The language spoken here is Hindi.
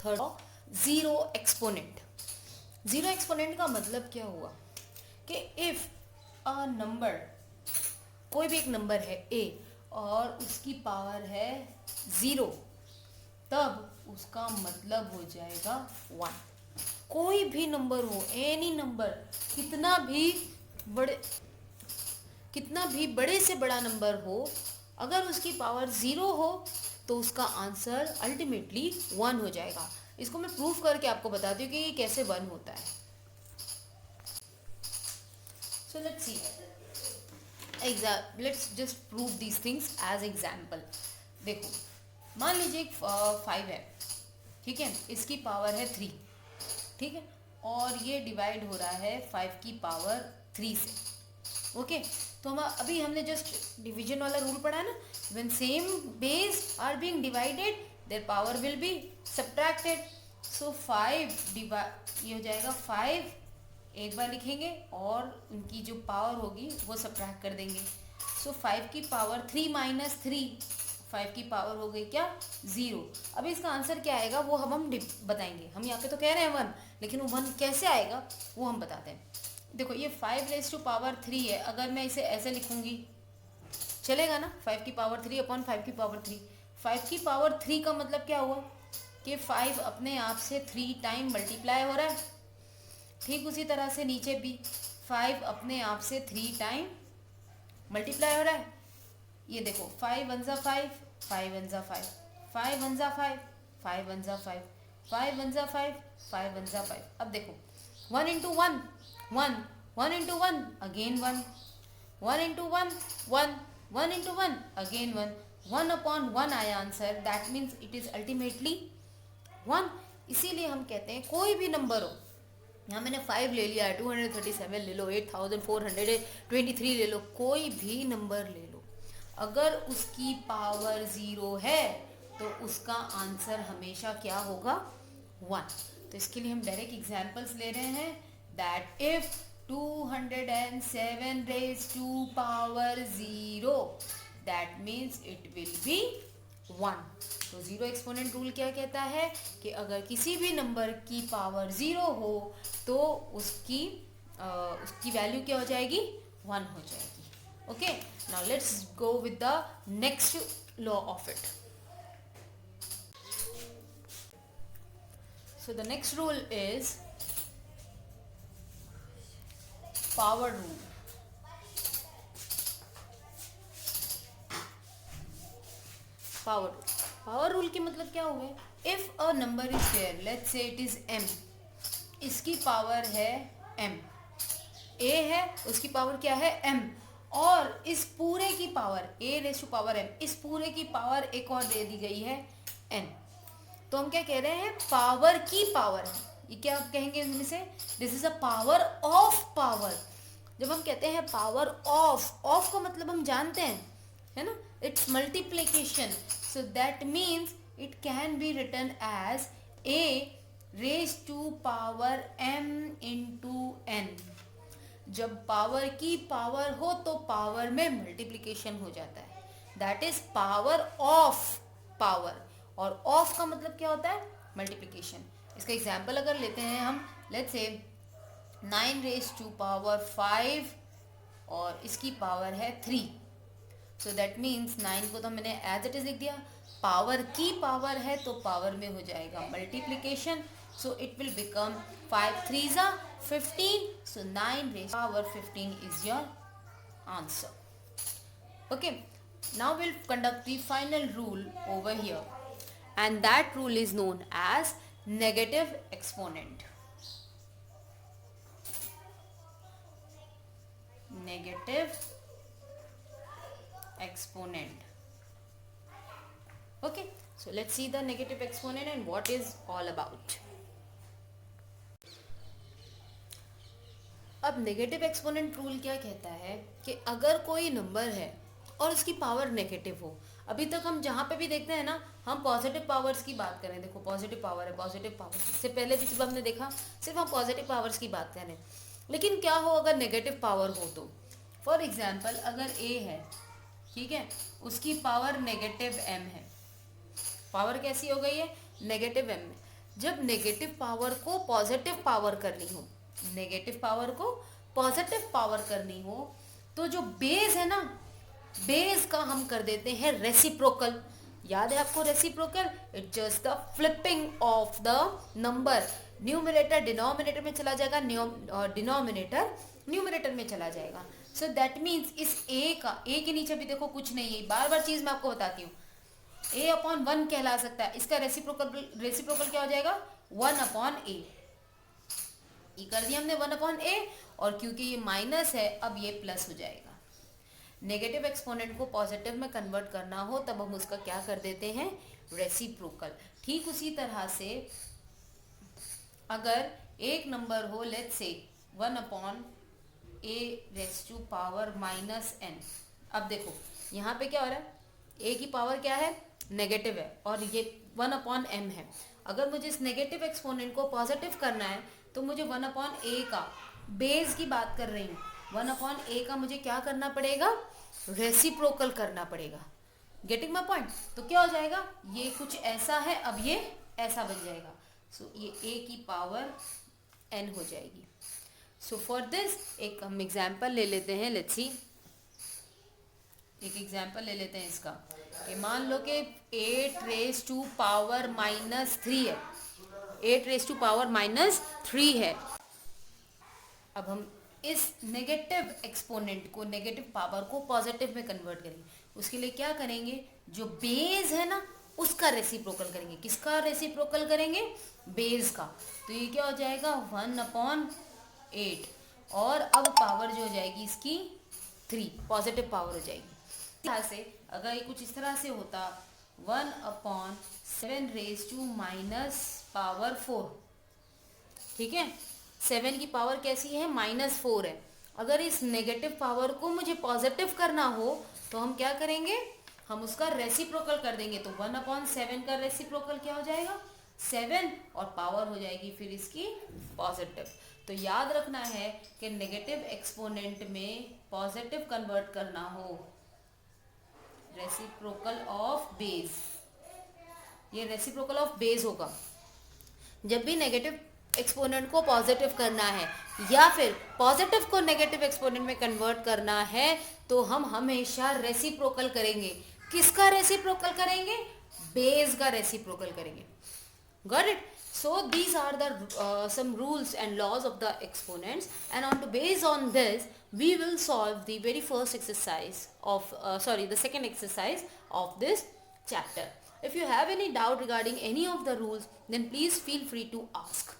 Third zero exponent. Zero exponent का मतलब क्या हुआ कि इफ अ नंबर, कोई भी एक नंबर है ए और उसकी पावर है ज़ीरो, तब उसका मतलब हो जाएगा 1। कोई भी नंबर हो, एनी नंबर, कितना भी बड़े से बड़ा नंबर हो, अगर उसकी पावर ज़ीरो हो तो उसका आंसर अल्टीमेटली 1 हो जाएगा। इसको मैं प्रूफ करके आपको बताती हूँ कि ये कैसे 1 होता है। So let's see, let's just prove these things as example. देखो, मान लीजिए 5 है, ठीक है, इसकी पावर है 3, ठीक है, और ये डिवाइड हो रहा है 5 की पावर 3 से। ओके, तो हम अभी हमने जस्ट डिवीजन वाला रूल पढ़ा है ना, when same base are being divided their power will be subtracted. So 5 ये हो जाएगा 5 एक बार लिखेंगे और उनकी जो पावर होगी वो सब्ट्रैक्ट कर देंगे। सो 5 की पावर 3 माइनस 3, 5 की पावर हो गई क्या 0। अब इसका आंसर क्या आएगा वो हम बताएंगे। हम यहाँ पे तो कह रहे हैं 1, लेकिन वो 1 कैसे आएगा वो हम बताते हैं। देखो, ये 5 रेज़ टू पावर 3 है, अगर मैं इसे ऐसे लिखूंगी चलेगा ना, 5 की पावर 3 अपॉन 5 की पावर 3। 5 की पावर 3 का मतलब क्या हुआ कि 5 अपने आप से 3 टाइम मल्टीप्लाई हो रहा है। ठीक उसी तरह से नीचे भी 5 अपने आप से 3 टाइम मल्टीप्लाई हो रहा है। ये देखो, 5 वन ज़ा 5, 5 वन ज़ा 5, 5 वन ज़ा 5, 5 वन ज़ा 5, 5 वन ज़ा 5, 5 वन ज़ा 5। अब देखो, 1 into 1 1, 1 into 1 again 1, 1 into 1 1, 1 into 1 again 1, 1 upon 1 आया answer. That means it is ultimately 1। इसीलिए हम कहते हैं कोई भी नंबर हो, यहाँ मैंने 5 ले लिया है, 237 ले लो, 8423 ले लो, कोई भी नंबर ले लो, अगर उसकी पावर 0 है तो उसका आंसर हमेशा क्या होगा 1। तो इसके लिए हम डायरेक्ट एग्जांपल्स ले रहे हैं। That if 207 raise to power 0, that means it will be 1। तो जीरो एक्सपोनेंट रूल क्या कहता है कि अगर किसी भी नंबर की पावर 0 हो तो उसकी वैल्यू क्या हो जाएगी 1 हो जाएगी। Okay, now let's go with the next law of it. So the next rule is power rule. Power rule के मतलब क्या हुए, if a number is there, let's say it is m, इसकी पावर है m, a है, उसकी पावर क्या है m, और इस पूरे की power a raise to power m, इस पूरे की पावर एक और दे दी गई है n। तो हम क्या कह रहे हैं, पावर की पावर है, ये क्या आप कहेंगे इनमें से, this is a power of power. जब हम कहते हैं पावर ऑफ का मतलब हम जानते हैं, है ना, it's multiplication. So that means it can be written as a raise to power m into n। जब पावर की पावर हो तो पावर में मल्टीप्लिकेशन हो जाता है, that is power of power. और ऑफ का मतलब क्या होता है, मल्टीप्लिकेशन। इसका एग्जाम्पल अगर लेते हैं हम, let's say 9 raise to power 5 और इसकी पावर है 3। सो दैट मीन्स 9 को तो मैंने एज इट इज लिख दिया, पावर की पावर है तो पावर में हो जाएगा multiplication. So it will become 5 3 ज़ा 15, सो 9 rays power 15 is your answer. Okay, now we'll conduct the final rule over here, and that rule is known as negative exponent. Negative exponent. Okay, so let's see the negative exponent and what is all about. अब नेगेटिव एक्सपोनेंट रूल क्या कहता है कि अगर कोई नंबर है और उसकी पावर नेगेटिव हो, अभी तक हम जहाँ पे भी देखते हैं ना, हम पॉजिटिव पावर्स की बात करें, देखो पॉजिटिव पावर है, पॉजिटिव पावर, इससे पहले भी जब हमने देखा सिर्फ हम पॉजिटिव पावर्स की बात करें, लेकिन क्या हो अगर नेगेटिव पावर हो तो, फॉर एग्जाम्पल अगर a है, ठीक है, उसकी पावर नेगेटिव m है, पावर कैसी हो गई है नेगेटिव m में, जब नेगेटिव पावर को पॉजिटिव पावर करनी हो, नेगेटिव पावर को पॉजिटिव पावर करनी हो, तो जो बेस है ना, बेस का हम कर देते हैं रेसिप्रोकल। याद है आपको reciprocal? It just the flipping of the number, numerator denominator में चला जाएगा, डिनोमिनेटर न्यूमरेटर में चला जाएगा। सो दैट मीन्स इस ए का, ए के नीचे भी देखो कुछ नहीं है, बार बार चीज मैं आपको बताती हूँ, ए अपॉन 1 कहला सकता है, इसका रेसिप्रोकल क्या हो जाएगा? 1 अपॉन ए। ये कर दिया हमने 1 अपॉन ए, और क्योंकि ये माइनस है अब ये प्लस हो जाएगा। नेगेटिव एक्सपोनेंट को पॉजिटिव में कन्वर्ट करना हो तब हम उसका क्या कर देते हैं? रेसिप्रोकल। ठीक उसी तरह से अगर एक नंबर हो, let's say 1 upon a raise to power minus n. अब देखो यहाँ पे क्या हो रहा है, ए की पावर क्या है? नेगेटिव है, और ये 1 अपॉन एम है। अगर मुझे इस नेगेटिव एक्सपोनेंट को पॉजिटिव करना है तो मुझे 1 अपॉन ए का, बेस की बात कर रही हूँ, 1 अपॉन ए का मुझे क्या करना पड़ेगा? रेसिप्रोकल करना पड़ेगा। Getting my point? तो क्या हो जाएगा, ये कुछ ऐसा है, अब ये ऐसा बन जाएगा। सो ये ए की पावर एन हो जाएगी। सो फॉर दिस एक हम एग्जाम्पल ले लेते हैं, लेट्स सी, एक एग्जाम्पल ले लेते हैं इसका, कि मान लो कि 8 रेस टू पावर माइनस 3 है, 8 रेस टू पावर माइनस 3 है। अब हम इस नेगेटिव एक्सपोनेंट को, नेगेटिव पावर को पॉजिटिव में कन्वर्ट करेंगे। उसके लिए क्या करेंगे, जो बेस है ना उसका रेसिप्रोकल करेंगे। किसका रेसिप्रोकल करेंगे? बेस का। तो ये क्या हो जाएगा? 1 अपॉन 8, और अब पावर जो हो जाएगी इसकी 3, पॉजिटिव पावर हो जाएगी। इस तरह से अगर ये कुछ इस तरह से होता, 1 upon 7 raise to minus power 4, ठीक है, 7 की पावर कैसी है? -4 है। अगर इस नेगेटिव पावर को मुझे पॉजिटिव करना हो तो हम क्या करेंगे? हम उसका रेसिप्रोकल कर देंगे। तो 1 अपॉन 7 का रेसिप्रोकल क्या हो जाएगा? 7, और पावर हो जाएगी फिर इसकी पॉजिटिव। तो याद रखना है कि नेगेटिव एक्सपोनेंट में पॉजिटिव कन्वर्ट करना हो, रेसिप्रोकल ऑफ बेस, ये रेसिप्रोकल ऑफ बेस होगा। जब भी नेगेटिव एक्सपोनेंट को पॉजिटिव करना है या फिर पॉजिटिव को नेगेटिव एक्सपोनेंट में कन्वर्ट करना है तो हम हमेशा रेसिप्रोकल करेंगे। किसका रेसिप्रोकल करेंगे? बेस का रेसिप्रोकल करेंगे। Got it? So these are the some rules and laws of the exponents, and based on this we will solve the very first exercise of the second exercise of this chapter. If you have any doubt regarding any of the rules, then please feel free to ask.